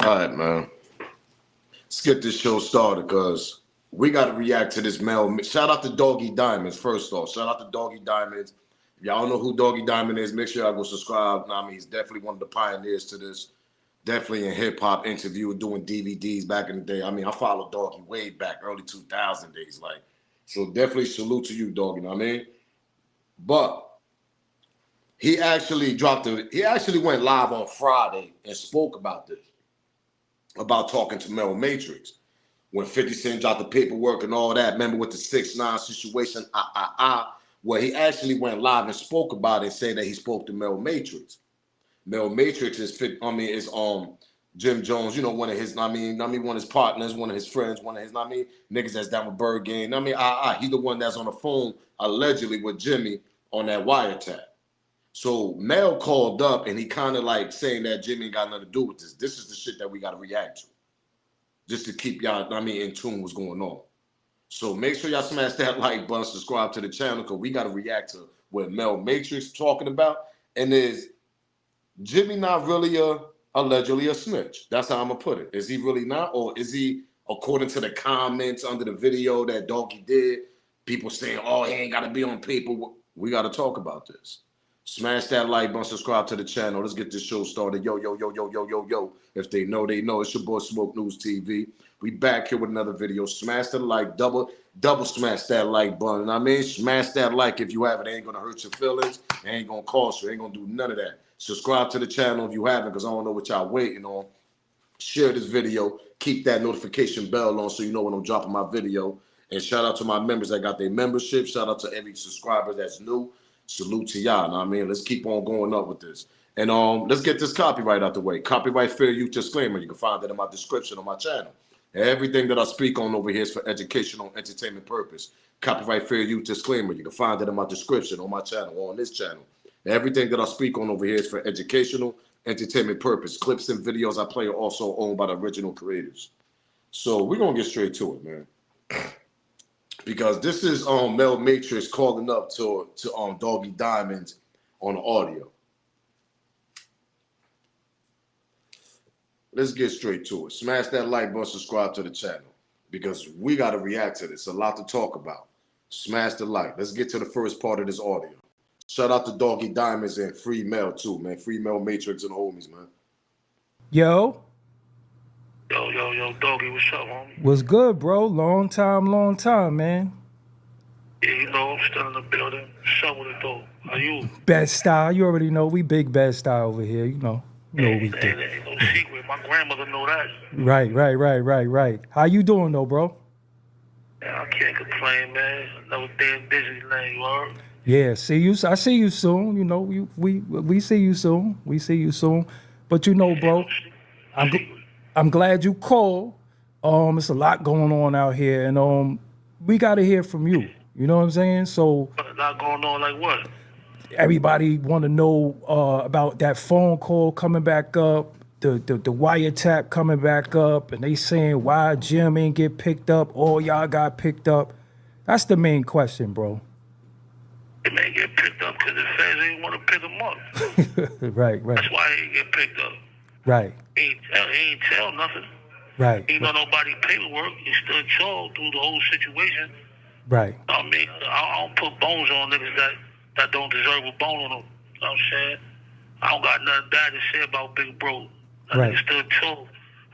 All right, man. Let's get this show started because we got to react to this Mel. Shout out to Doggy Diamonds, first off. Shout out to Doggy Diamonds. If y'all don't know who Doggy Diamond is, make sure y'all go subscribe. I mean, he's definitely one of the pioneers to this. Definitely in hip-hop interview, doing DVDs back in the day. I mean, I followed Doggy way back, early 2000 days. Like, so definitely salute to you, Doggy, you know what I mean? But he actually went live on Friday and spoke about this, about talking to Mel Matrix. When 50 Cent dropped the paperwork and all that, remember with the 6ix9ine situation, well, he actually went live and spoke about it and said that he spoke to Mel Matrix. Mel Matrix is Jim Jones, you know, one of his, one of his partners, one of his friends, one of his, niggas that's down with Bird Gang. He's the one that's on the phone allegedly with Jimmy on that wiretap. So Mel called up and he kind of like saying that Jimmy ain't got nothing to do with this. This is the shit that we got to react to, just to keep y'all, in tune what's going on. So make sure y'all smash that like button, subscribe to the channel, because we got to react to what Mel Matrix talking about. And is Jimmy not really allegedly a snitch? That's how I'm gonna put it. Is he really not, or is he, according to the comments under the video that Doggy did, people saying, oh, he ain't got to be on paper? We got to talk about this. Smash that like button, subscribe to the channel. Let's get this show started. Yo, yo, yo, yo, yo, yo, yo. If they know, they know. It's your boy Smoke News TV. We back here with another video. Smash the like, double smash that like button. Smash that like if you have it. It ain't gonna hurt your feelings. It ain't gonna cost you. It ain't gonna do none of that. Subscribe to the channel if you haven't, because I don't know what y'all waiting on. Share this video. Keep that notification bell on so you know when I'm dropping my video. And shout out to my members that got their membership. Shout out to every subscriber that's new. Salute to y'all, know what I mean? Let's keep on going up with this. And let's get this copyright out the way. Copyright fair use disclaimer. You can find that in my description on my channel. Everything that I speak on over here is for educational, entertainment purpose. Copyright fair use disclaimer. You can find that in my description on my channel, or on this channel. Everything that I speak on over here is for educational, entertainment purpose. Clips and videos I play are also owned by the original creators. So we're going to get straight to it, man. Because this is Mel Matrix calling up to Doggy Diamonds on the audio. Let's get straight to it. Smash that like button, subscribe to the channel, because we got to react to this. A lot to talk about. Smash the like. Let's get to the first part of this audio. Shout out to Doggy Diamonds and Free Mel too, man. Free Mel Matrix and the homies, man. Yo. Yo, Doggy, what's up, homie? What's good, bro? Long time, man. Yeah, you know, I'm still in the building. What's with it, though? How you? Best style. You already know we big best style over here, you know. You know what we do. Ain't no secret. My grandmother know that. Right. How you doing, though, bro? Yeah, I can't complain, man. Another damn busy lane, you heard? Yeah, I see you soon. You know, we see you soon. We see you soon. But you know, bro, I'm glad you called. It's a lot going on out here, and we got to hear from you. You know what I'm saying? So A lot going on, like what? Everybody want to know about that phone call coming back up, the wiretap coming back up, and they saying why Jim ain't get picked up, all y'all got picked up. That's the main question, bro. It may get picked up because the feds ain't want to pick him up. Right. That's why he ain't get picked up. Right. He ain't tell nothing. Right. Ain't got nobody paperwork. He still told through the whole situation. Right. I don't put bones on niggas that don't deserve a bone on them. You know what I'm saying? I don't got nothing bad to say about Big Bro. That nigga still told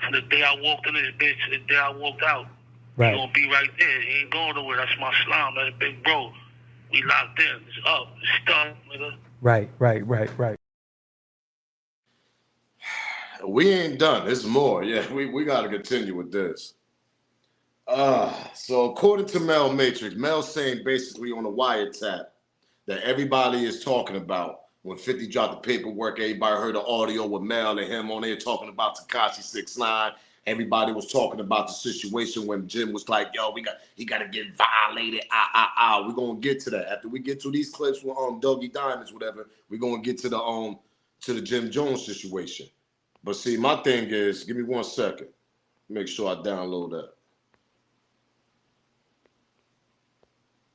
from the day I walked in this bitch to the day I walked out. Right. He gonna be right there. He ain't going nowhere. That's my slime. That's Big Bro. We locked in. It's up. It's stuck, nigga. Right. We ain't done. There's more. Yeah, we got to continue with this. So according to Mel Matrix, Mel's saying basically on the wiretap that everybody is talking about when 50 dropped the paperwork. Everybody heard the audio with Mel and him on there talking about Tekashi 6ix9ine. Everybody was talking about the situation when Jim was like, yo, he got to get violated. We're going to get to that. After we get to these clips with Doggy Diamonds, whatever, we're going to get to the Jim Jones situation. But see, my thing is, give me 1 second. Make sure I download that.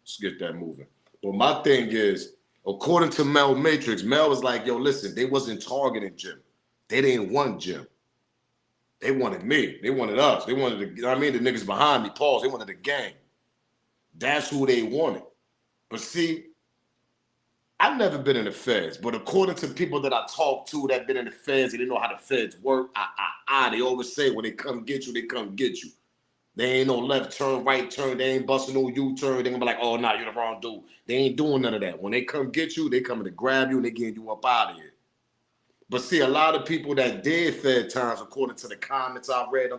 Let's get that moving. But my thing is, according to Mel Matrix, Mel was like, yo, listen, they wasn't targeting Jim. They didn't want Jim. They wanted me. They wanted us. They wanted the, you know what I mean, the niggas behind me, pause. They wanted the gang. That's who they wanted. But see, I've never been in the feds, but according to people that I talk to that been in the feds and they know how the feds work, they always say when they come get you, they come get you. They ain't no left turn, right turn. They ain't busting no U-turn. They gonna be like, oh, nah, you're the wrong dude. They ain't doing none of that. When they come get you, they coming to grab you and they getting you up out of here. But see, a lot of people that did fed times, according to the comments I read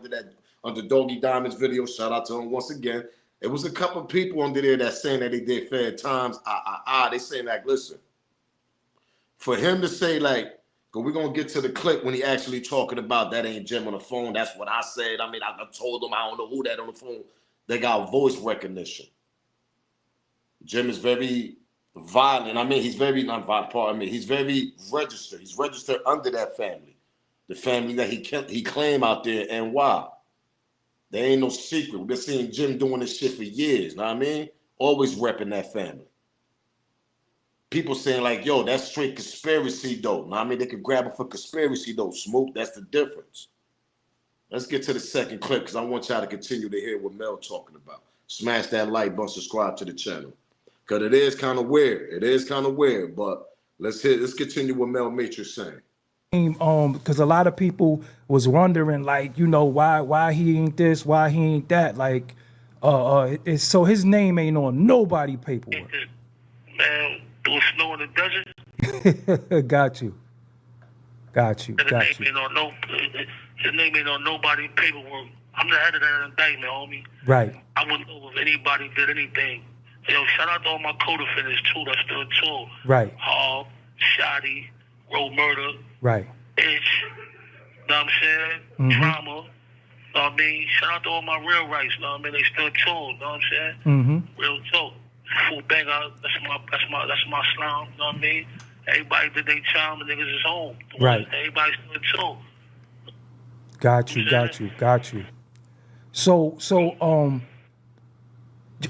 under Doggy Diamond's video, shout out to him once again. It was a couple of people under there that saying that they did fed times. They saying like, listen, for him to say like, because we're going to get to the clip when he actually talking about that ain't Jim on the phone. That's what I said. I mean, I told him I don't know who that on the phone. They got voice recognition. Jim is very violent. I mean, he's very, not violent, pardon me. He's very registered. He's registered under that family. The family that he claimed out there and why. There ain't no secret. We've been seeing Jim doing this shit for years. Know what I mean? Always repping that family. People saying like, yo, that's straight conspiracy though. Know what I mean? They could grab him for conspiracy though. Smoke, that's the difference. Let's get to the second clip because I want y'all to continue to hear what Mel talking about. Smash that like button, subscribe to the channel. Because it is kind of weird. It is kind of weird, but let's continue what Mel Matrix saying. Because a lot of people was wondering, like, you know, why he ain't this, why he ain't that. Like, so his name ain't on nobody paperwork. Man, there was snow in the desert. Got you. His name ain't on nobody paperwork. I'm the head of that indictment, homie. Right. I wouldn't know if anybody did anything. Yo, shout out to all my co-defendants too. That's still too. Right. Hall, Shoddy, Road Murder. Right. Itch. Know what I'm saying? Mm-hmm. Drama. Know what I mean? Shout out to all my real rights. Know what I mean? They still too. Know what I'm saying? Mm-hmm. Real too. Full bang out. That's my slime. Know what I mean? Everybody did their time. The niggas is home. Right. Everybody still too. Got you. So,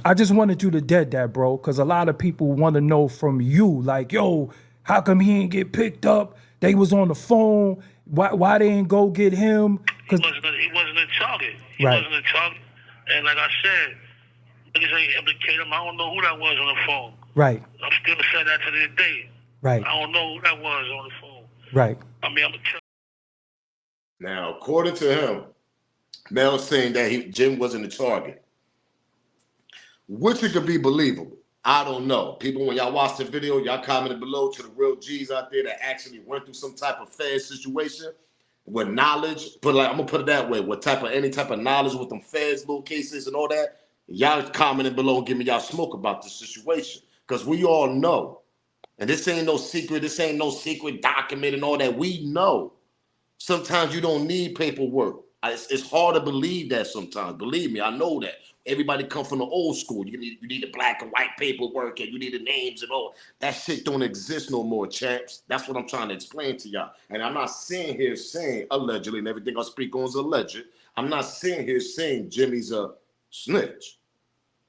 I just wanted you to dead that, bro, because a lot of people want to know from you, like, yo, how come he ain't get picked up? They was on the phone. Why they ain't go get him? He wasn't a target. He right. wasn't a target. And like I said, niggas ain't implicate him. I don't know who that was on the phone. Right. I'm still saying that to this day. Right. I don't know who that was on the phone. Right. I mean, I'm gonna tell. Now, according to him, Mel's saying that Jim wasn't a target. Which it could be believable. I don't know. People, when y'all watch the video, y'all commented below to the real G's out there that actually went through some type of fed situation with knowledge. But like, I'm gonna put it that way, any type of knowledge with them feds, little cases and all that. Y'all commented below and give me y'all smoke about this situation. Because we all know. And this ain't no secret document and all that. We know. Sometimes you don't need paperwork. It's hard to believe that sometimes. Believe me, I know that. Everybody come from the old school. You need the black and white paperwork and you need the names and all. That shit don't exist no more, champs. That's what I'm trying to explain to y'all. And I'm not sitting here saying allegedly, and everything I speak on is alleged. I'm not sitting here saying Jimmy's a snitch.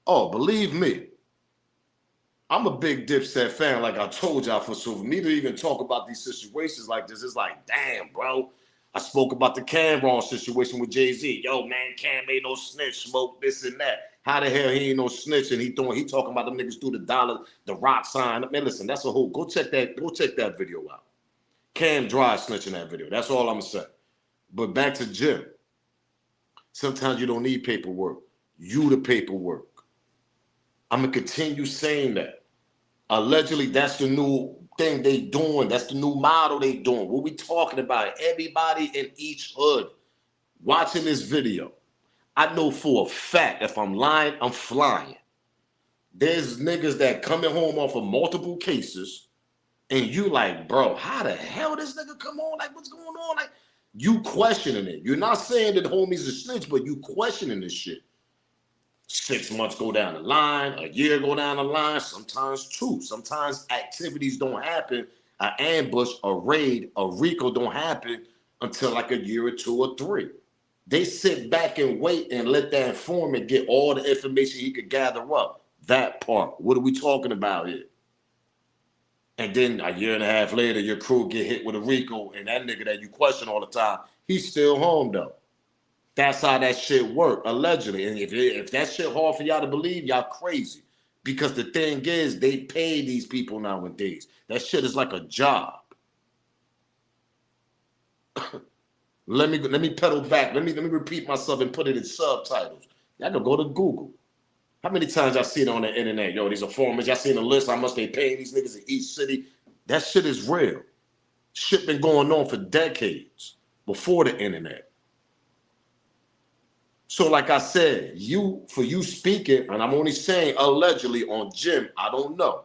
Oh, believe me. I'm a big Dipset fan, like I told y'all, for me to even talk about these situations like this, it's like, damn, bro. I spoke about the Cameron situation with Jay-Z. Yo, man, Cam ain't no snitch, smoke this and that. How the hell he ain't no snitch and he talking about them niggas through the dollar, the rock sign. Man, listen, that's a whole. Go check that video out. Cam dry snitching that video. That's all I'm gonna say. But back to Jim. Sometimes you don't need paperwork. You the paperwork. I'm gonna continue saying that. Allegedly, that's the new thing they doing. That's the new model they doing. What we talking about? Everybody in each hood watching this video. I know for a fact, if I'm lying, I'm flying. There's niggas that coming home off of multiple cases, and you like, bro, how the hell this nigga come on? Like, what's going on? Like, you questioning it. You're not saying that homie's a snitch, but you questioning this shit. 6 months go down the line, a year go down the line, sometimes 2. Sometimes activities don't happen. An ambush, a raid, a RICO don't happen until like a year or 2 or 3. They sit back and wait and let that informant get all the information he could gather up. That part. What are we talking about here? And then a year and a half later, your crew get hit with a RICO, and that nigga that you question all the time, he's still home though. That's how that shit work, allegedly. And if that shit hard for y'all to believe, y'all crazy. Because the thing is, they pay these people nowadays. That shit is like a job. Let me pedal back. Let me repeat myself and put it in subtitles. Y'all can go to Google. How many times y'all see it on the internet? Yo, these informants, y'all seen the list, how much they paying these niggas in each city? That shit is real. Shit been going on for decades before the internet. So like I said, for you speaking, and I'm only saying allegedly on Jim, I don't know.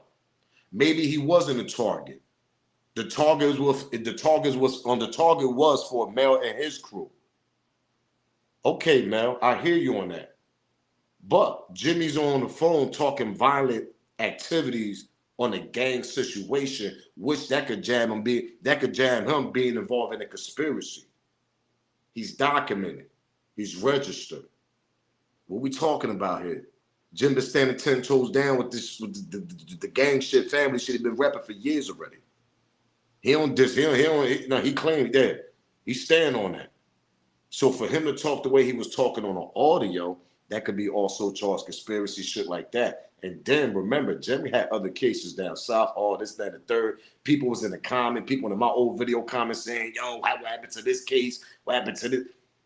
Maybe he wasn't a target. The target was for Mel and his crew. Okay, Mel, I hear you on that. But Jimmy's on the phone talking violent activities on a gang situation, which that could jam him being involved in a conspiracy. He's documented. He's registered. What we talking about here? Jim been standing 10 toes down with the gang shit, family shit. He been rapping for years already. He claimed that. He's staying on that. So for him to talk the way he was talking on the audio, that could be also charged conspiracy, shit like that. And then remember, Jimmy had other cases down south, all this, that, and the third. People was in the comment, people in my old video comments saying, yo, what happened to this case? What happened to this?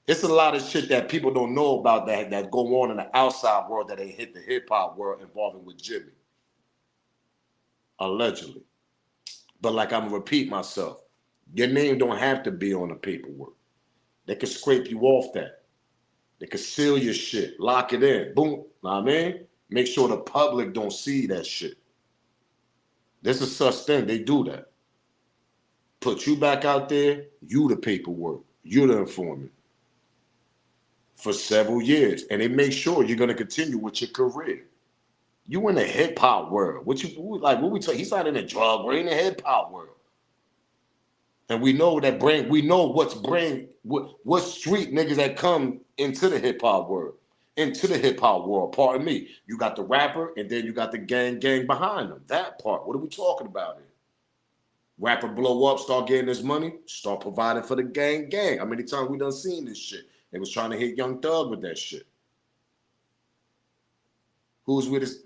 It's a lot of shit that people don't know about that go on in the outside world that ain't hit the hip-hop world involving with Jimmy. Allegedly. But like I'm gonna repeat myself, your name don't have to be on the paperwork. They can scrape you off that. They can seal your shit, lock it in, boom. Know what I mean? Make sure the public don't see that shit. There's a such thing, they do that. Put you back out there, you the paperwork, you the informant. For several years. And they make sure you're gonna continue with your career. You in the hip hop world. What we talking? He's not in the drug world, in the hip hop world. And we know what street niggas that come into the hip hop world. Pardon me. You got the rapper and then you got the gang behind them. That part. What are we talking about here? Rapper blow up, start getting his money, start providing for the gang. How many times we done seen this shit? They was trying to hit Young Thug with that shit. Who's with us?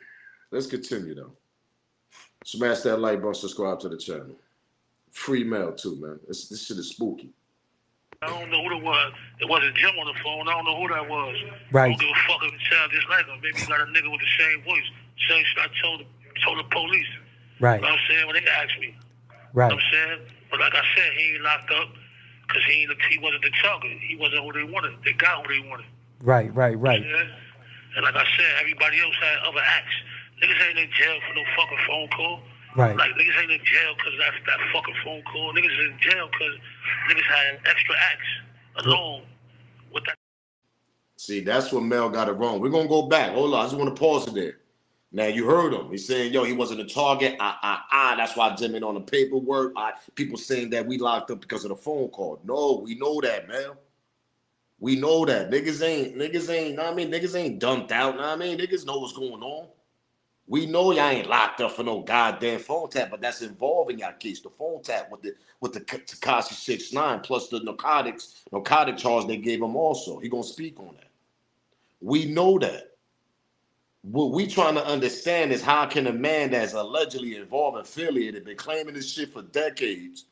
Let's continue though. Smash that like button, subscribe to the channel. Free mail too, man. This shit is spooky. I don't know who it was. It wasn't Jim on the phone. I don't know who that was. Right. I don't give a fuck if it sounds just like him. Maybe he got a nigga with the same voice. Same shit I told the police. Right. You know what I'm saying? When they asked me. Right. You know what I'm saying? But like I said, he ain't locked up because he wasn't the target. He wasn't who they wanted. They got who they wanted. Right. You know? And like I said, everybody else had other acts. Niggas ain't in jail for no fucking phone call. Right. Like, niggas ain't in jail because that fucking phone call. Niggas in jail because niggas had extra acts alone with that. See, that's what Mel got it wrong. We're going to go back. Hold on. I just want to pause it there. Now, you heard him. He's saying, yo, he wasn't a target. That's why Jim ain't on the paperwork. People saying that we locked up because of the phone call. No, we know that, Mel. We know that. Niggas ain't dumped out. Know what I mean? Niggas know what's going on. We know y'all ain't locked up for no goddamn phone tap, but that's involving y'all case. The phone tap with the Tekashi 6ix9ine plus the narcotic charge they gave him also. He gonna speak on that. We know that. What we trying to understand is how can a man that's allegedly involved, affiliated, been claiming this shit for decades,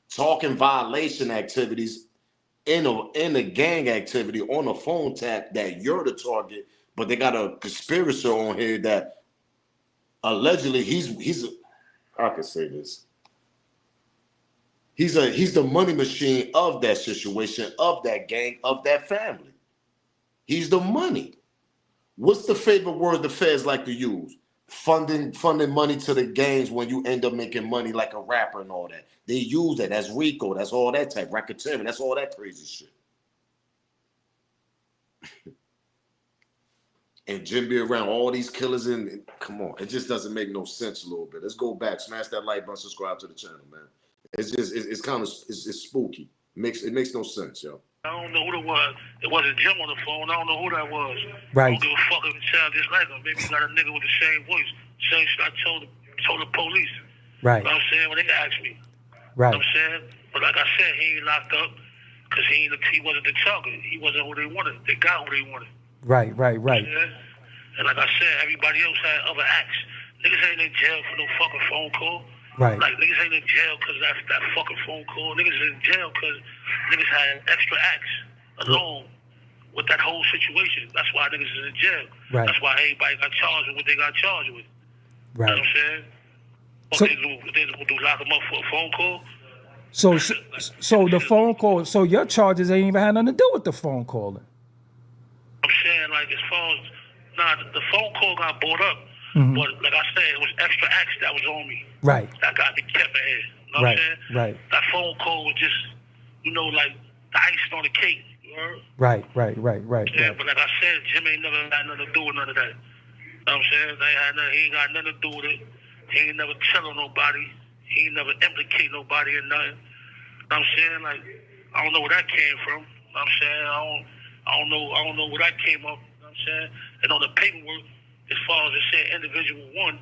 talking violation activities in a gang activity on a phone tap that you're the target, but they got a conspirator on here that allegedly I can say this. He's the money machine of that situation, of that gang, of that family. He's the money. What's the favorite word the feds like to use? Funding money to the gangs when you end up making money like a rapper and all that. They use that. That's RICO. That's all that type. Racketeering. That's all that crazy shit. And Jim be around all these killers and come on, it just doesn't make no sense a little bit. Let's go back, smash that like button, subscribe to the channel, man. It's kind of spooky. It makes no sense, yo. I don't know who it was. It wasn't Jim on the phone. I don't know who that was. Right. I don't give a fuck if it sounds just like him. Maybe he got a nigga with the same voice. Same shit I told the police. Right. You know what I'm saying? When they asked me. Right. You know what I'm saying? But like I said, he ain't locked up because he wasn't the target. He wasn't who they wanted. They got who they wanted. Right. Yeah? And like I said, everybody else had other acts. Niggas ain't in jail for no fucking phone call. Right. Like, niggas ain't in jail because that's that fucking phone call. Niggas in jail because niggas had extra acts alone with that whole situation. That's why niggas is in jail. Right. That's why everybody got charged with what they got charged with. Right. You know what I'm saying? So, They do lock them up for a phone call. so the phone call, so your charges ain't even had nothing to do with the phone calling. I'm saying, like, as far as, the phone call got brought up, but like I said, it was extra acts that was on me. Right. That got me kept ahead. You know what I'm saying? Right. That phone call was just, like, the icing on the cake. You heard? Right. Yeah, but like I said, Jim ain't never had nothing to do with none of that. You know what I'm saying? He ain't got nothing to do with it. He ain't never tell on nobody. He ain't never implicate nobody in nothing. You know what I'm saying? Like, I don't know where that came from. You know what I'm saying? I don't know where that came up. You know what I'm saying? And on the paperwork, as far as it said individual one,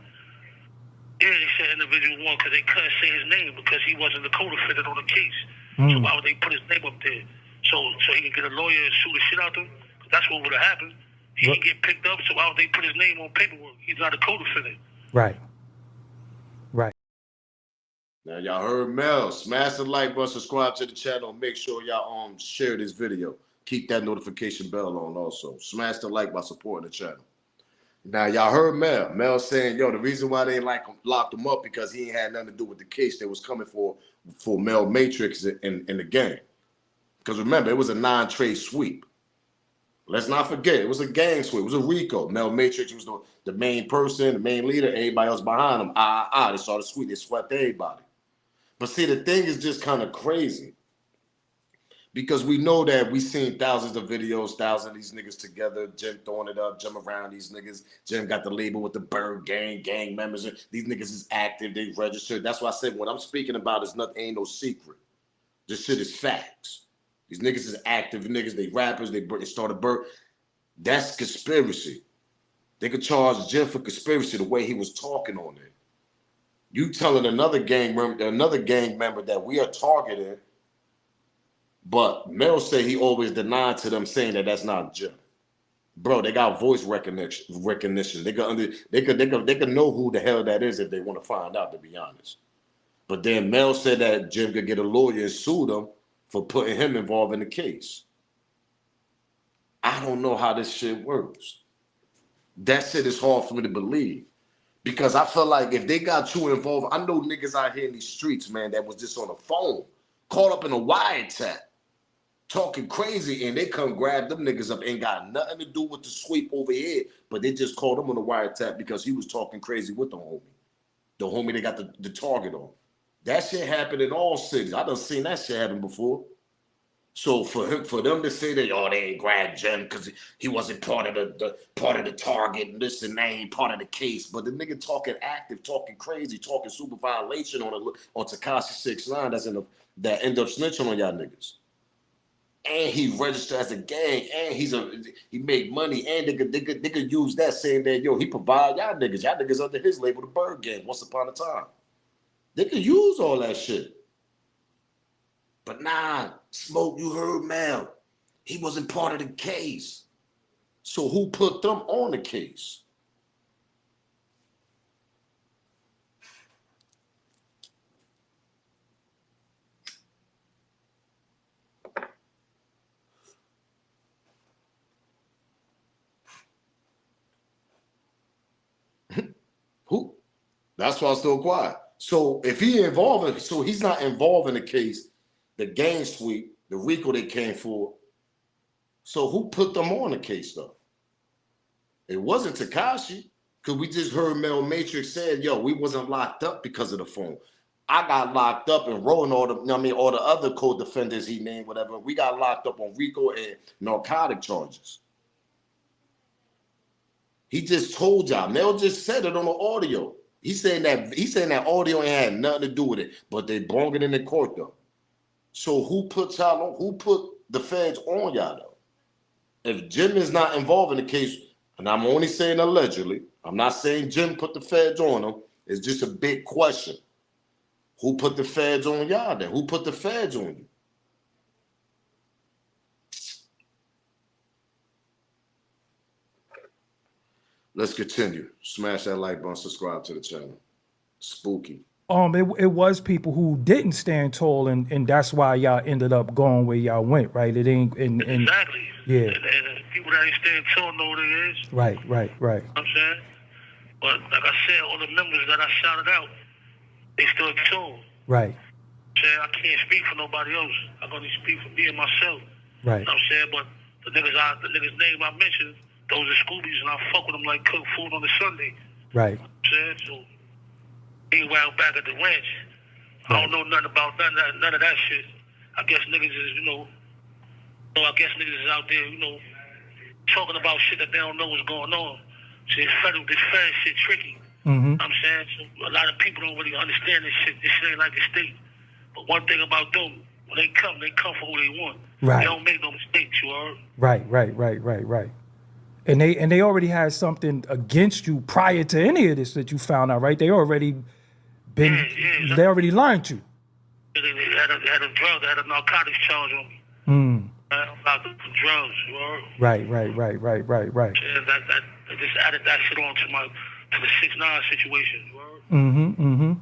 yeah, they said individual one because they couldn't say his name because he wasn't the co-defendant on the case. So why would they put his name up there? So he can get a lawyer and sue the shit out of him? That's what would have happened. He didn't get picked up, so why would they put his name on paperwork? He's not a co-defendant. Right. Now y'all heard Mel. Smash the like button, subscribe to the channel, and make sure y'all share this video. Keep that notification bell on also. Smash the like by supporting the channel. Now y'all heard Mel. Mel saying, yo, the reason why they locked him up because he ain't had nothing to do with the case that was coming for Mel Matrix in the gang. Because remember, it was a non-trade sweep. Let's not forget, it was a gang sweep. It was a RICO. Mel Matrix was the main person, the main leader. Everybody else behind him. They saw the sweep. They swept everybody. But see, the thing is just kind of crazy. Because we know that we seen thousands of videos, thousands of these niggas together, Jim throwing it up, Jim around these niggas. Jim got the label with the Bird gang members. These niggas is active, they registered. That's why I said what I'm speaking about is nothing, ain't no secret. This shit is facts. These niggas is active niggas, they rappers, they started Bird. That's conspiracy. They could charge Jim for conspiracy the way he was talking on it. You telling another gang member that we are targeting, but Mel said he always denied to them saying that that's not Jim. Bro, they got voice recognition. They could know who the hell that is if they want to find out, to be honest. But then Mel said that Jim could get a lawyer and sue them for putting him involved in the case. I don't know how this shit works. That shit is hard for me to believe. Because I feel like if they got you involved, I know niggas out here in these streets, man, that was just on the phone, caught up in a wiretap, talking crazy, and they come grab them niggas up, ain't got nothing to do with the sweep over here, but they just called him on the wiretap because he was talking crazy with the homie. The homie they got the target on. That shit happened in all cities. I done seen that shit happen before. So for them to say that, oh, they ain't grabbed Jim because he wasn't part of the target and this and they ain't part of the case. But the nigga talking active, talking crazy, talking super violation on Tekashi 6ix9ine that end up snitching on y'all niggas. And he registered as a gang, and he made money, and they could use that saying that, yo, he provide y'all niggas under his label, the Bird Gang, once upon a time. They could use all that shit. But nah, Smoke, you heard Mel. He wasn't part of the case. So who put them on the case? Who? That's why I'm still quiet. So if he's not involved in the case, the gang sweep, the RICO they came for. So who put them on the case though? It wasn't Tekashi, because we just heard Mel Matrix said, yo, we wasn't locked up because of the phone. I got locked up and rolling all the other co-defendants he named, whatever. We got locked up on RICO and narcotic charges. He just told y'all. Mel just said it on the audio. He's saying that audio ain't had nothing to do with it, but they brung it in the court though. So who put y'all on? Who put the feds on y'all though? If Jim is not involved in the case, and I'm only saying allegedly, I'm not saying Jim put the feds on him. It's just a big question. Who put the feds on y'all then? Who put the feds on you? Let's continue. Smash that like button, subscribe to the channel. Spooky. It was people who didn't stand tall, and that's why y'all ended up going where y'all went, right? It ain't exactly. Yeah. And people that ain't stand tall know what it is. Right. You know what I'm saying? But like I said, all the members that I shouted out, they still tuned. Right. I can't speak for nobody else. I can only speak for me and myself. Right. You know what I'm saying? But the niggas name I mentioned, those are Scoobies, and I fuck with them like cook food on a Sunday. Right. You know what I'm saying? So, meanwhile, back at the ranch, I don't know nothing about none of that shit. I guess niggas is, I guess niggas is out there, talking about shit that they don't know what's going on. So this federal shit tricky. Mm-hmm. You know what I'm saying? So a lot of people don't really understand this shit. This shit ain't like the state. But one thing about them, when they come for who they want. Right. They don't make no mistakes, you heard? Right. And they already had something against you prior to any of this that you found out, right? They already they already lied you. They had a narcotics charge on me. I'm locked up for drugs, you heard? Right. And that just added that shit on to the 6ix9ine situation, you heard? Mm-hmm.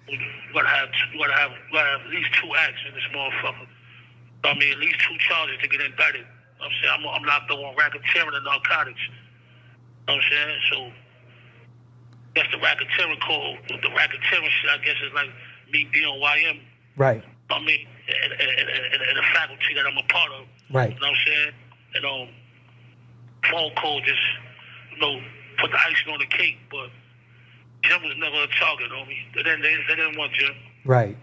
You gotta have at least 2 acts in this motherfucker. I mean, at least 2 charges to get indicted. I'm saying I'm locked up on racketeering and narcotics. You know what I'm saying? So that's the racketeering code. The racketeering shit, I guess, is like me being YM. Right. I mean, and the faculty that I'm a part of. Right. You know what I'm saying? And phone code just, put the icing on the cake. But Jim was never a target, homie. They didn't want Jim. Right.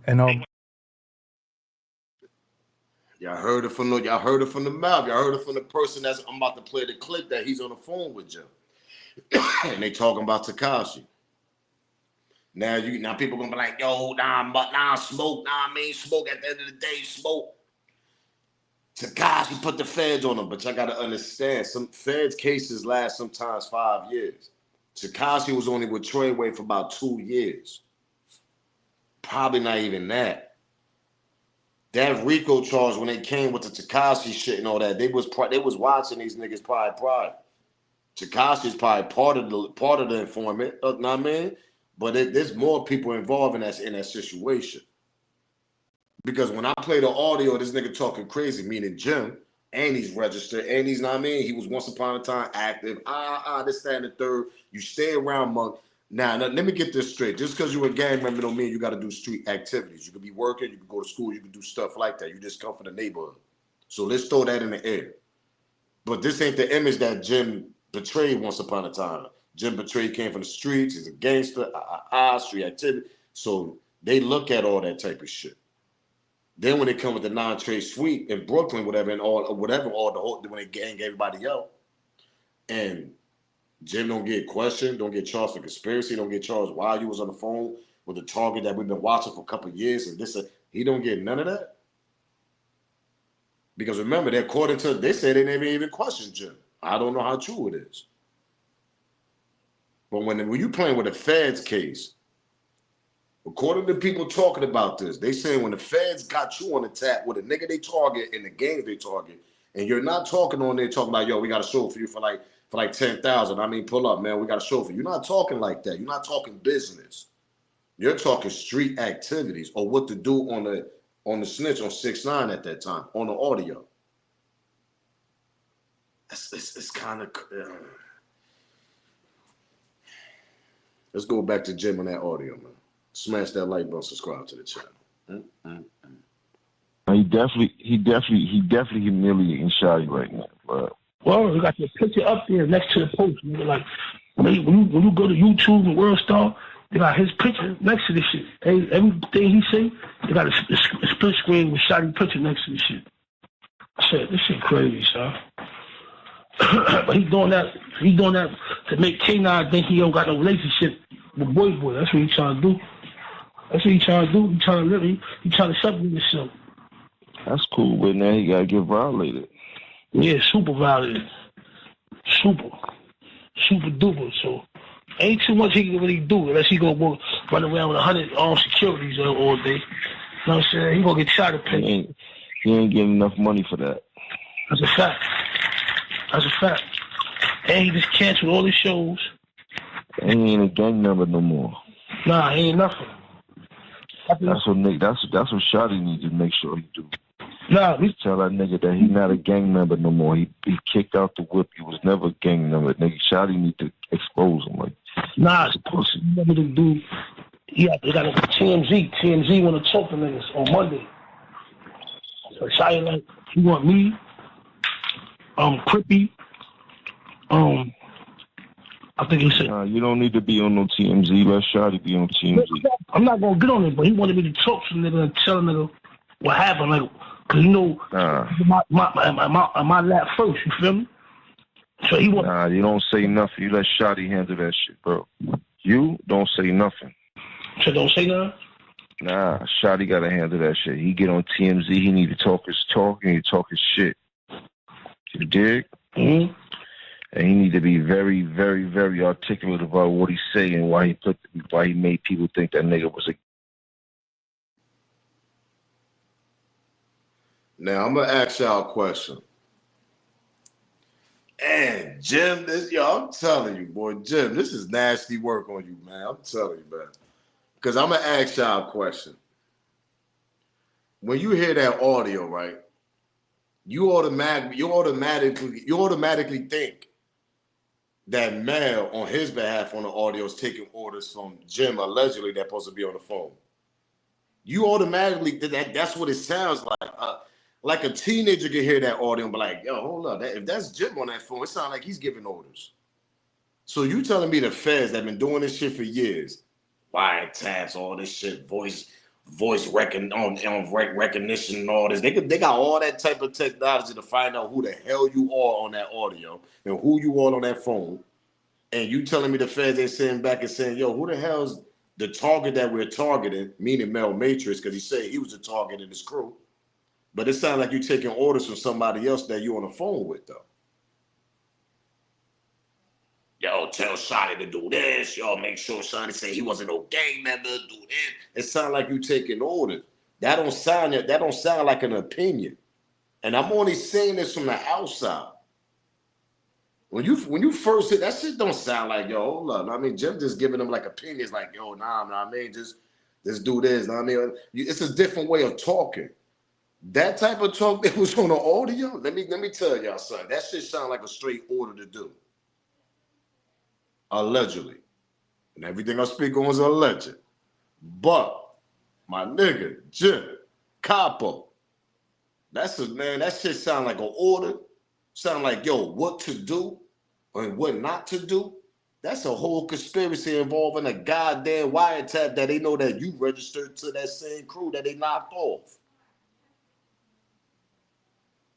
And Y'all heard it from the mouth. Y'all heard it from the person that's I'm about to play the clip that he's on the phone with Jim. And they talking about Tekashi. Now people gonna be like, yo, smoke, smoke at the end of the day, smoke. Tekashi put the feds on him, but y'all gotta understand, some feds cases last sometimes 5 years. Tekashi was only with Treyway for about 2 years. Probably not even that. That RICO charge, when they came with the Tekashi shit and all that, they was watching these niggas probably prior. Tekashi's probably part of the informant, know what I mean? But there's more people involved in that situation. Because when I play the audio of this nigga talking crazy, meaning Jim, and he's registered, and he's, know what I mean? He was once upon a time active, this, that, and the third. You stay around, monk. Now, let me get this straight. Just because you're a gang member don't mean you got to do street activities. You could be working, you could go to school, you could do stuff like that. You just come from the neighborhood. So let's throw that in the air. But this ain't the image that Jim betrayed once upon a time. Jim betrayed came from the streets. He's a gangster, street activity. So they look at all that type of shit. Then when they come with the non-trade suite in Brooklyn, when they gang everybody out, and Jim don't get questioned, don't get charged for conspiracy, don't get charged while you was on the phone with the target that we've been watching for a couple of years, and he don't get none of that. Because remember, they say they never even questioned Jim. I don't know how true it is. But when you playing with a feds case, according to people talking about this, they say when the feds got you on the tap with a nigga they target and the gangs they target, and you're not talking on there talking about, yo, we got a show for you for like 10,000. I mean, pull up, man. We got a show for you. You're not talking like that. You're not talking business. You're talking street activities or what to do on the snitch on 6ix9ine at that time on the audio. It's kind of. Let's go back to Jim on that audio, man. Smash that like button, subscribe to the channel. He definitely humiliating Shawty right now, bro. Well, you got your picture up there next to the post. You're like, when you go to YouTube and World Star, they got his picture next to the shit. Everything he say, they got a split screen with Shawty picture next to the shit. I said, this shit crazy, son. But he's doing that to make K9 think he don't got no relationship with Boy. That's what he trying to do. He trying to supplement himself. That's cool, but now he gotta get violated. Yeah, super violated. Super duper. So ain't too much he can really do unless he gonna run around with 100 armed securities all day. You know what I'm saying? He gonna get shot at pay. He ain't getting enough money for that. That's a fact. And he just canceled all his shows. And he ain't a gang member no more. Nah, he ain't nothing. That's what Nick. That's what Shotty needs to make sure he do. Nah, Tell that nigga that he's not a gang member no more. He kicked out the whip. He was never a gang member. Nigga, Shotty need to expose him. Like, nah, pussy. You want me to do? Yeah, they got a TMZ. TMZ want to talk to niggas on Monday. So Shotty like, he want me, Crippy, I think he said. Nah, you don't need to be on no TMZ. Let Shotty be on TMZ. I'm not gonna get on it, but he wanted me to talk to nigga and tell nigga what happened, like, cause you know, my lap first. You feel me? So he want. Nah, you don't say nothing. You let Shotty handle that shit, bro. You don't say nothing. So don't say nothing. Nah, Shotty gotta handle that shit. He get on TMZ. He need to talk his talk and he talk his shit. You dig? Mm-hmm. And he need to be very, very, very articulate about what he's saying, why he made people think that nigga was a. Now I'm gonna ask y'all a question. And Jim, I'm telling you, boy, Jim, this is nasty work on you, man. I'm telling you, man. Because I'm gonna ask y'all a question. When you hear that audio, right? You automatically think that Mel, on his behalf on the audio, is taking orders from Jim, allegedly, that's supposed to be on the phone. You automatically, that's what it sounds like. Like a teenager can hear that audio and be like, yo, hold up. If that's Jim on that phone, it sounds like he's giving orders. So you telling me the feds that been doing this shit for years, wiretaps, all this shit, voice recognition and all this. They got all that type of technology to find out who the hell you are on that audio and who you are on that phone. And you telling me the feds ain't sitting back and saying, yo, who the hell's the target that we're targeting, meaning Mel Matrix, because he said he was the target in his crew. But it sounds like you're taking orders from somebody else that you're on the phone with, though. Yo, tell Shotty to do this. Yo, make sure Shotty say he wasn't no gang member. Do this. It sounds like you taking orders. That don't sound like an opinion. And I'm only saying this from the outside. When you first hit that shit, don't sound like, yo, hold up. I mean, Jim just giving them like opinions, like, yo, nah, I mean, just do this. I mean, it's a different way of talking. That type of talk that was on the audio. Let me tell y'all something. That shit sound like a straight order to do. Allegedly. And everything I speak on is alleged. But my nigga, Jim, Capo, that shit sound like an order. Sound like, yo, what to do and what not to do. That's a whole conspiracy involving a goddamn wiretap that they know that you registered to that same crew that they knocked off.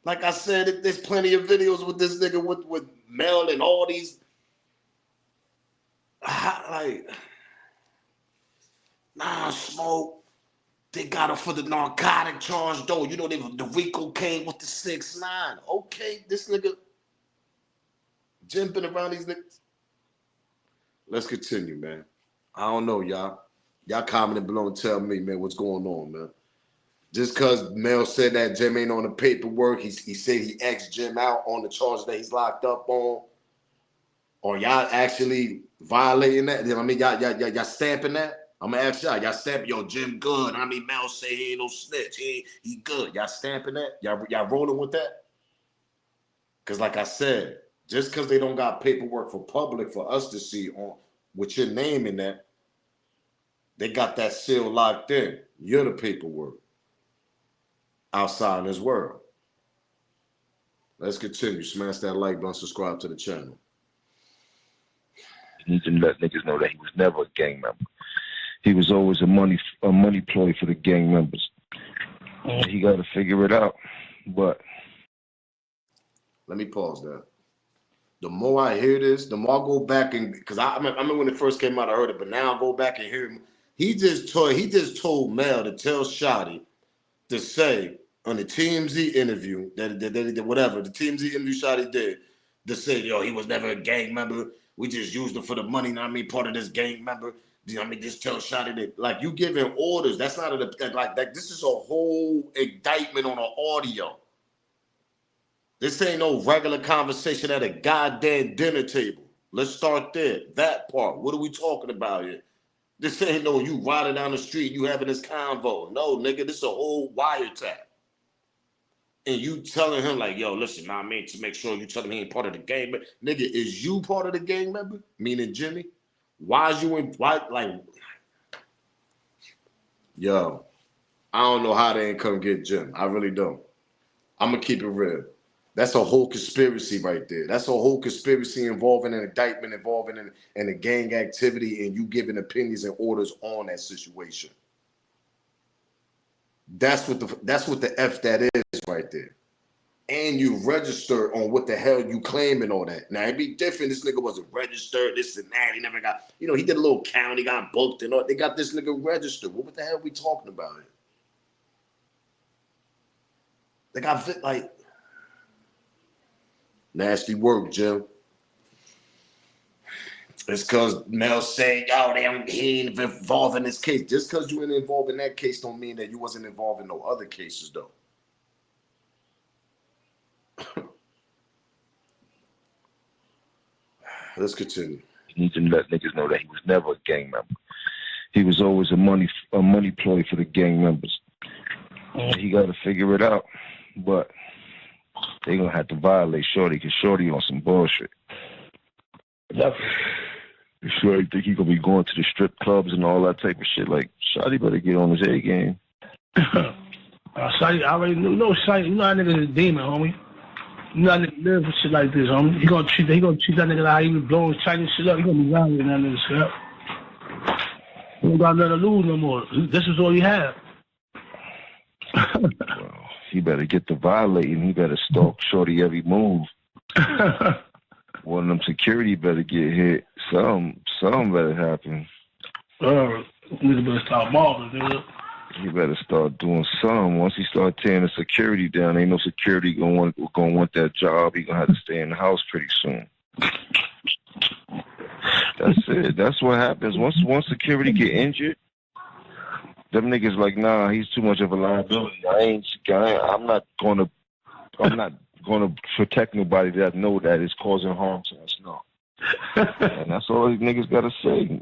Like I said, there's plenty of videos with this nigga with Mel and all these. Like, nah, Smoke. They got him for the narcotic charge, though. You know, the Rico came with the 6'9". Okay, this nigga, Jim been around these niggas. Let's continue, man. I don't know, y'all. Y'all comment below and tell me, man, what's going on, man. Just because Mel said that Jim ain't on the paperwork, he said he asked Jim out on the charge that he's locked up on. Or y'all actually violating that? I mean, y'all stamping that? I'm gonna ask y'all stamping, yo, Jim good. I mean, Mel say he ain't no snitch. He good. Y'all stamping that? Y'all rolling with that? Because like I said, just because they don't got paperwork for public for us to see on with your name in that, they got that seal locked in. You're the paperwork outside in this world. Let's continue. Smash that like button, subscribe to the channel. You need to let niggas know that he was never a gang member. He was always a money ploy for the gang members. He got to figure it out. But let me pause that. The more I hear this, the more I go back and because I remember when it first came out, I heard it, but now I go back and hear him. He just told Mel to tell Shotty to say on the TMZ interview that whatever the TMZ interview Shotty did to say, yo, he was never a gang member. We just used him for the money. I mean, part of this gang member. I mean, just tell Shotty that, like, you giving orders. That's not like that. This is a whole indictment on an audio. This ain't no regular conversation at a goddamn dinner table. Let's start there. That part. What are we talking about here? This ain't no you riding down the street, you having this convo. No, nigga, this is a whole wiretap. And you telling him like, yo, listen, I mean, to make sure you tell him he ain't part of the gang. But nigga, is you part of the gang member? Meaning Jimmy? Why is you in, why, like, yo, I don't know how they ain't come get Jim. I really don't. I'm going to keep it real. That's a whole conspiracy right there. That's a whole conspiracy involving an indictment, involving in a gang activity, and you giving opinions and orders on that situation. That's what the F that is right there. And you register on what the hell you claim and all that. Now it'd be different. This nigga wasn't registered, this and that. He never got, he did a little count, he got booked and all. They got this nigga registered. What the hell are we talking about here? They got like nasty work, Jim. It's because Mel saying, yo, he ain't involved in this case. Just because you ain't involved in that case don't mean that you wasn't involved in no other cases, though. Let's continue. You need to let niggas know that he was never a gang member. He was always a money ploy for the gang members. He got to figure it out. But they going to have to violate Shorty because Shorty on some bullshit. Shorty think he going to be going to the strip clubs and all that type of shit. Like, Shorty better get on his A game. Shorty, I already know Shorty. You know that nigga's a demon, homie. You know that nigga live for shit like this, homie. He gonna treat that nigga like he was blowing Chinese shit up. He gonna be violating that nigga shit up. He don't got nothing to lose no more. This is all he had. Well, he better get to violating. He better stalk Shorty every move. One of them security better get hit. Something better happen. Nigga better start mobbing, nigga. He better start doing something. Once he start tearing the security down, ain't no security gonna want that job. He gonna have to stay in the house pretty soon. That's it. That's what happens. Once security get injured, them niggas like, nah, he's too much of a liability. I'm not gonna protect nobody that know that is causing harm to us. No. And that's all these niggas gotta say.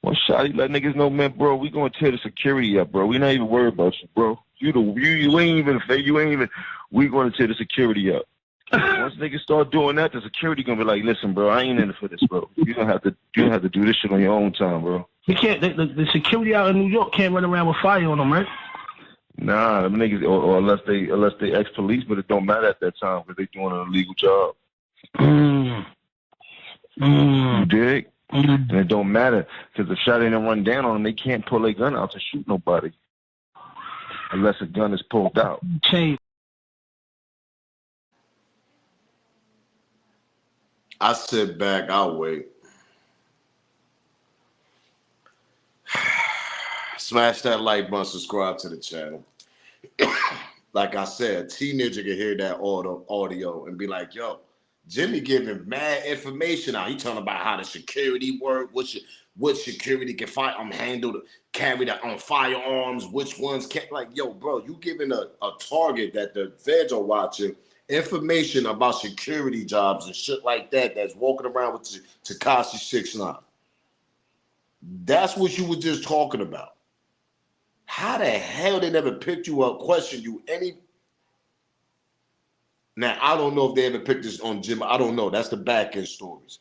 One shot, he let niggas know, man, bro, we gonna tear the security up, bro. We not even worried about you, bro. You ain't even. We gonna tear the security up. Once niggas start doing that, the security gonna be like, listen, bro, I ain't in it for this, bro. You don't have to do this shit on your own time, bro. You can't. The security out in New York can't run around with fire on them, right? Nah, them niggas, or unless they ex-police, but it don't matter at that time because they doing an illegal job. You dig? And it don't matter because if shot ain't run down on them, they can't pull their gun out to shoot nobody unless a gun is pulled out. I sit back, I'll wait. Smash that like button, subscribe to the channel. Like I said, a teenager can hear that audio and be like, yo, Jimmy giving mad information out. He talking about how the security work, what security can handle, carry that on firearms, which ones can't. Like, yo, bro, you giving a target that the feds are watching information about security jobs and shit like that that's walking around with Tekashi 6ix9ine. That's what you were just talking about. How the hell they never picked you up, questioned you any? Now, I don't know if they ever picked this on Jim. I don't know. That's the back end stories.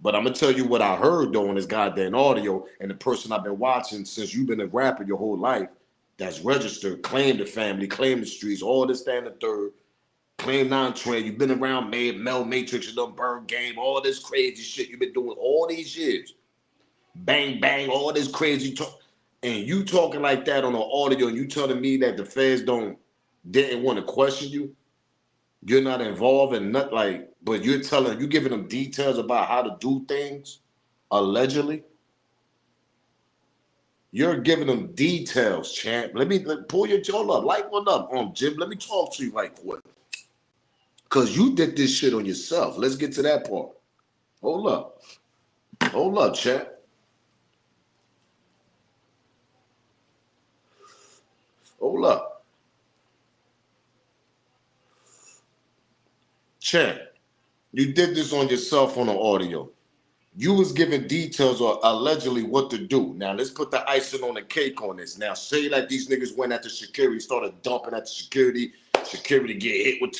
But I'm going to tell you what I heard, though, in this goddamn audio, and the person I've been watching since you've been a rapper your whole life that's registered, claim the family, claim the streets, all this, that, and the third, claim non-trade. You've been around Mel Matrix, you done Bird Game, all this crazy shit you've been doing all these years. Bang, bang, all this crazy talk. And you talking like that on the audio and you telling me that the feds didn't want to question you? You're not involved in nothing, like, but you giving them details about how to do things, allegedly. You're giving them details, champ. Let pull your jaw up, light one up, Jim. Let me talk to you right quick. Cause you did this shit on yourself. Let's get to that part. Hold up, champ. Hold up. Chat, you did this on yourself on the audio. You was giving details or allegedly what to do. Now let's put the icing on the cake on this. Now say like these niggas went at the security, started dumping at the security. Security get hit with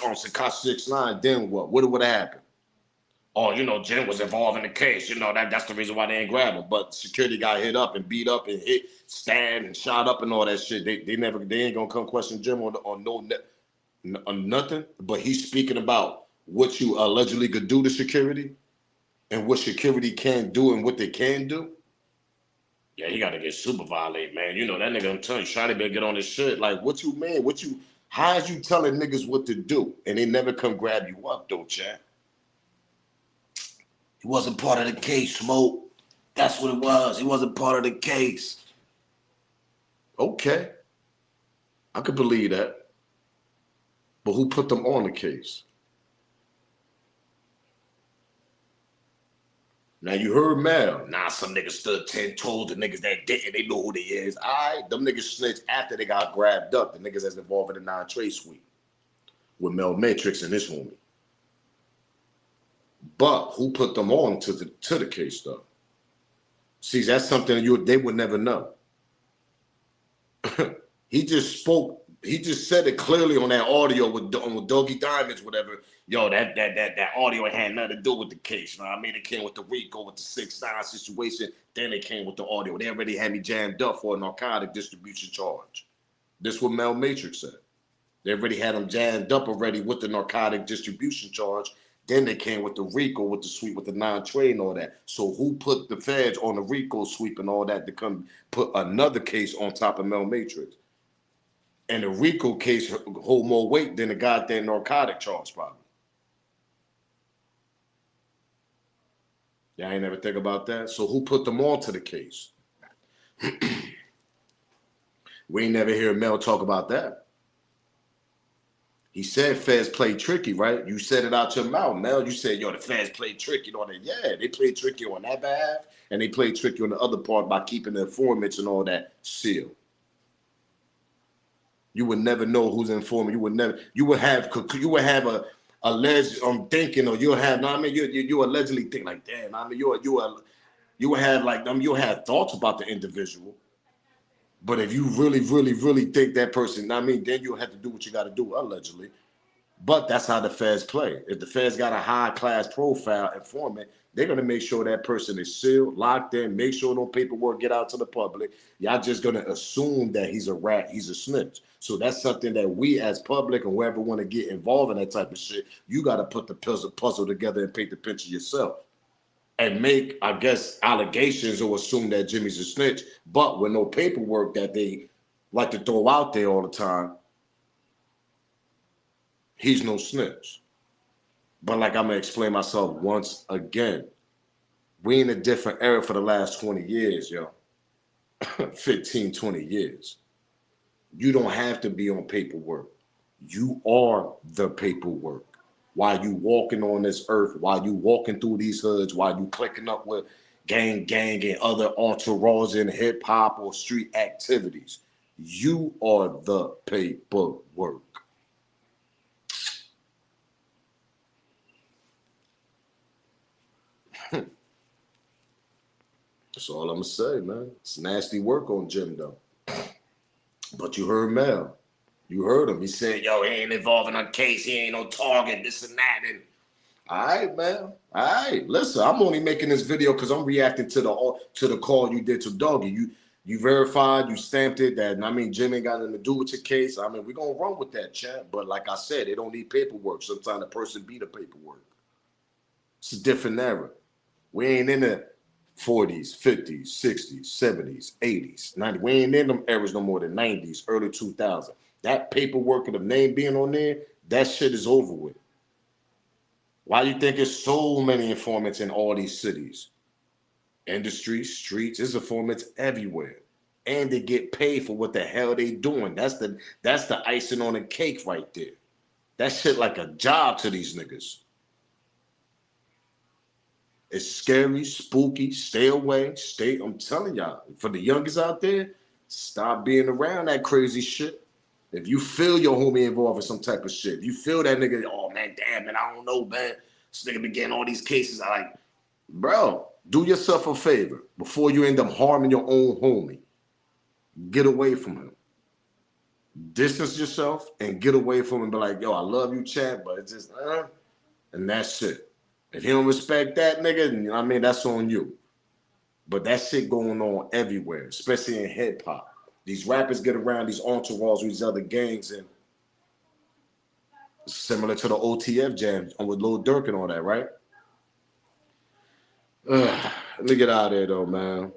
on Sakashi 6ix9ine. Then what? What would have happened? Oh, you know, Jen was involved in the case. You know that's the reason why they ain't grab him. But security got hit up and beat up and hit, stabbed and shot up and all that shit. They ain't gonna come question Jim on nothing. But he's speaking about what you allegedly could do to security. And what security can do and what they can do. Yeah, he got to get super violate, man. You know, that nigga, I'm telling you, Shotty better get on his shit. Like, what you mean? How is you telling niggas what to do? And they never come grab you up, though, Chad. He wasn't part of the case, Smoke. That's what it was. He wasn't part of the case. Okay. I could believe that. But who put them on the case? Now you heard Mel. Nah, some niggas stood 10 toes. The niggas that didn't, they know who they is. All right, them niggas snitched after they got grabbed up. The niggas that's involved in the non-trade sweep with Mel Matrix and this homie. But who put them on to the case though? See, that's something they would never know. He just spoke. He just said it clearly on that audio with Doggy Diamonds, whatever. Yo, that audio had nothing to do with the case. You know what I mean? It came with the RICO, with the 6ix9ine situation. Then it came with the audio. They already had me jammed up for a narcotic distribution charge. This is what Mel Matrix said. They already had him jammed up already with the narcotic distribution charge. Then they came with the RICO, with the sweep, with the non-trade and all that. So who put the feds on the RICO sweep and all that to come put another case on top of Mel Matrix? And the RICO case hold more weight than the goddamn narcotic charge, probably. Y'all ain't never think about that? So who put them on to the case? We ain't never hear Mel talk about that. He said feds play tricky, right? You said it out your mouth, Mel. You said, yo, the feds play tricky and all that. Yeah, they play tricky on that behalf, and they play tricky on the other part by keeping the informants and all that sealed. You would never know who's informant. You would have a alleged thinking, or you'll have, I mean, you allegedly think like, damn, I mean, you would have like, you'll have thoughts about the individual. But if you really, really, really think that person, I mean, then you'll have to do what you got to do, allegedly. But that's how the feds play. If the feds got a high-class profile informant, they're going to make sure that person is sealed, locked in, make sure no paperwork get out to the public. Y'all just going to assume that he's a rat, he's a snitch. So that's something that we as public and whoever want to get involved in that type of shit, you got to put the puzzle together and paint the picture yourself. And make, I guess, allegations or assume that Jimmy's a snitch, but with no paperwork that they like to throw out there all the time, he's no snitch. But like I'm going to explain myself once again, we in a different era for the last 20 years, yo. 15, 20 years. You don't have to be on paperwork. You are the paperwork. While you walking on this earth, while you walking through these hoods, while you clicking up with gang and other entourage in hip hop or street activities, you are the paperwork. That's all I'm gonna say, man. It's nasty work on Jim though. But you heard Mel. You heard him. He said, yo, he ain't involved in a case. He ain't no target, this and that. And all right, man. All right. Listen, I'm only making this video because I'm reacting to the call you did to Doggy. You verified, you stamped it that, I mean, Jim ain't got nothing to do with your case. I mean, we're going to run with that, champ. But like I said, they don't need paperwork. Sometimes the person be the paperwork. It's a different era. We ain't in the 40s, 50s, 60s, 70s, 80s, 90s. We ain't in them eras no more than 90s, early 2000s. That paperwork of the name being on there, that shit is over with. Why you think there's so many informants in all these cities? Industry, streets, there's informants everywhere. And they get paid for what the hell they doing. That's the icing on the cake right there. That shit like a job to these niggas. It's scary, spooky, stay away, I'm telling y'all, for the youngest out there, stop being around that crazy shit. If you feel your homie involved in some type of shit, you feel that nigga, oh man, damn, man, I don't know, man. This nigga be getting all these cases. I like, bro, do yourself a favor before you end up harming your own homie. Get away from him. Distance yourself and get away from him. Be like, yo, I love you, chat, but it's just, and that's it. If he don't respect that nigga, you know what I mean, that's on you. But that shit going on everywhere, especially in hip hop. These rappers get around these entourages with these other gangs, and similar to the OTF jam with Lil Durk and all that, right? Let me get out of there though, man. A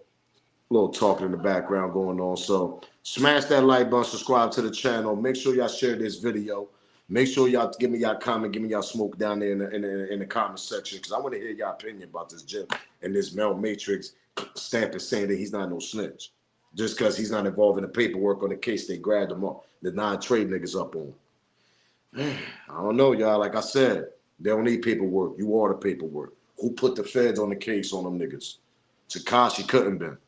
little talking in the background going on. So smash that like button, subscribe to the channel. Make sure y'all share this video. Make sure y'all give me y'all comment, give me y'all smoke down there in the comment section, because I want to hear y'all opinion about this Jim and this Mel Matrix stamp is saying that he's not no snitch. Just because he's not involved in the paperwork on the case they grabbed him up. The non-trade niggas up on him. I don't know, y'all. Like I said, they don't need paperwork. You are the paperwork. Who put the feds on the case on them niggas? Tekashi couldn't been.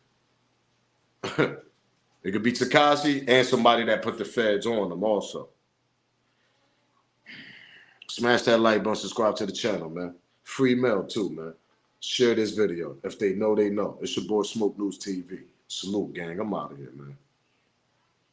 It could be Tekashi and somebody that put the feds on them also. Smash that like button, subscribe to the channel, man. Free Mel too, man. Share this video. If they know, they know. It's your boy Smoke News TV. Salute, gang. I'm out of here, man.